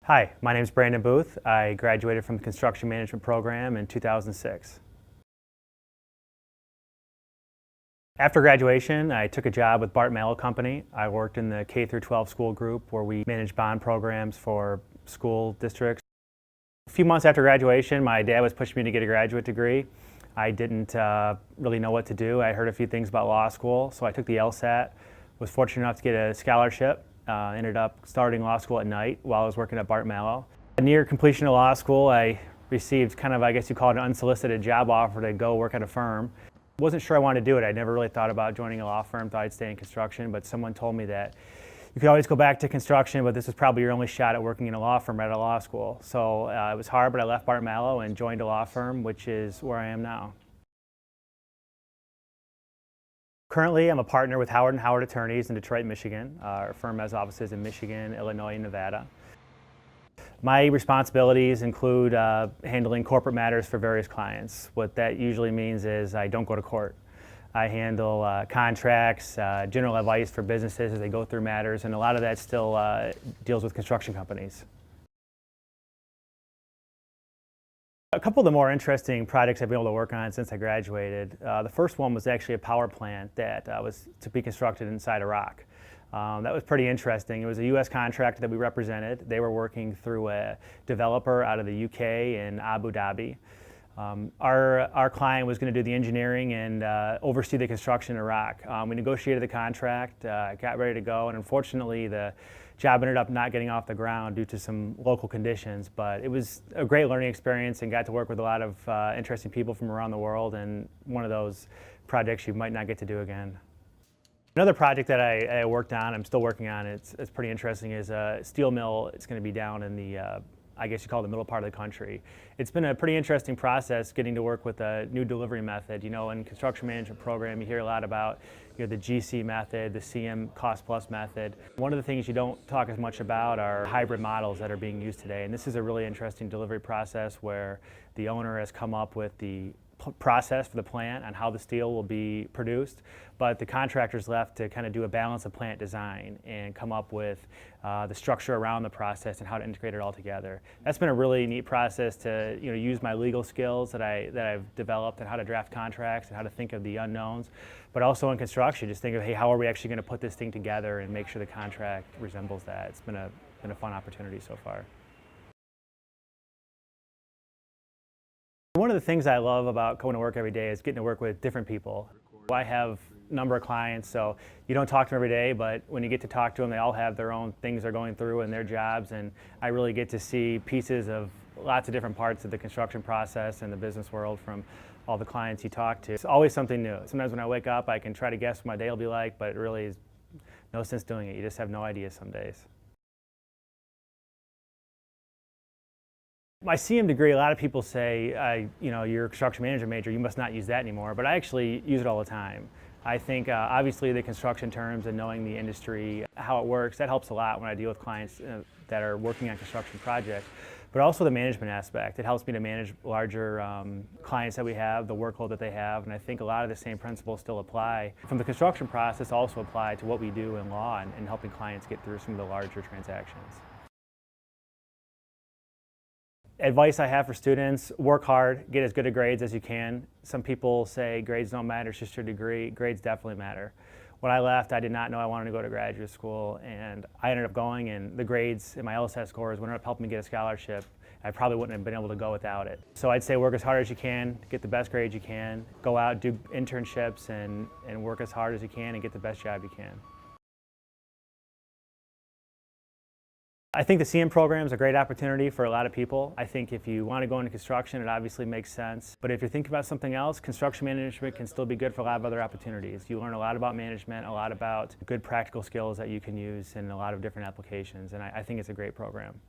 Hi, my name is Brandon Booth. I graduated from the construction management program in 2006. After graduation, I took a job with Barton Company. I worked in the K-12 school group where we managed bond programs for school districts. A few months after graduation, my dad was pushing me to get a graduate degree. I didn't really know what to do. I heard a few things about law school, so I took the LSAT, was fortunate enough to get a scholarship. Ended up starting law school at night while I was working at Barton. Near completion of law school, I received kind of, I guess you call it, an unsolicited job offer to go work at a firm. Wasn't sure I wanted to do it. I never really thought about joining a law firm, thought I'd stay in construction, but someone told me that you could always go back to construction, but this was probably your only shot at working in a law firm at a law school. So it was hard, but I left Barton and joined a law firm, which is where I am now. Currently, I'm a partner with Howard & Howard Attorneys in Detroit, Michigan. Our firm has offices in Michigan, Illinois, and Nevada. My responsibilities include handling corporate matters for various clients. What that usually means is I don't go to court. I handle contracts, general advice for businesses as they go through matters, and a lot of that still deals with construction companies. A couple of the more interesting projects I've been able to work on since I graduated. The first one was actually a power plant that was to be constructed inside Iraq. That was pretty interesting. It was a U.S. contractor that we represented. They were working through a developer out of the UK in Abu Dhabi. Our client was going to do the engineering and oversee the construction in Iraq. We negotiated the contract, got ready to go, and unfortunately the job ended up not getting off the ground due to some local conditions, but it was a great learning experience and got to work with a lot of interesting people from around the world, and one of those projects you might not get to do again. Another project that I worked on, I'm still working on, it's pretty interesting, is a steel mill. It's going to be down in the I guess you call it the middle part of the country. It's been a pretty interesting process getting to work with a new delivery method. You know, in construction management program, you hear a lot about the GC method, the CM cost plus method. One of the things you don't talk as much about are hybrid models that are being used today. And this is a really interesting delivery process where the owner has come up with the process for the plant on how the steel will be produced, but the contractor's left to kind of do a balance of plant design and come up with the structure around the process and how to integrate it all together. That's been a really neat process to use my legal skills that I've developed and how to draft contracts and how to think of the unknowns, but also in construction, just think of, hey, how are we actually going to put this thing together and make sure the contract resembles that. It's been a fun opportunity so far. One of the things I love about going to work every day is getting to work with different people. I have a number of clients, so you don't talk to them every day, but when you get to talk to them, they all have their own things they're going through in their jobs, and I really get to see pieces of lots of different parts of the construction process and the business world from all the clients you talk to. It's always something new. Sometimes when I wake up, I can try to guess what my day will be like, but it really is no sense doing it. You just have no idea some days. My CM degree, a lot of people say, you're a construction management major, you must not use that anymore, but I actually use it all the time. I think obviously the construction terms and knowing the industry, how it works, that helps a lot when I deal with clients that are working on construction projects, but also the management aspect. It helps me to manage larger clients that we have, the workload that they have, and I think a lot of the same principles still apply. From the construction process also apply to what we do in law and helping clients get through some of the larger transactions. Advice I have for students: work hard, get as good at grades as you can. Some people say grades don't matter, it's just your degree. Grades definitely matter. When I left, I did not know I wanted to go to graduate school, and I ended up going, and the grades and my LSAT scores ended up helping me get a scholarship. I probably wouldn't have been able to go without it. So I'd say work as hard as you can, get the best grades you can, go out, do internships, and work as hard as you can and get the best job you can. I think the CM program is a great opportunity for a lot of people. I think if you want to go into construction, it obviously makes sense. But if you're thinking about something else, construction management can still be good for a lot of other opportunities. You learn a lot about management, a lot about good practical skills that you can use in a lot of different applications, and I think it's a great program.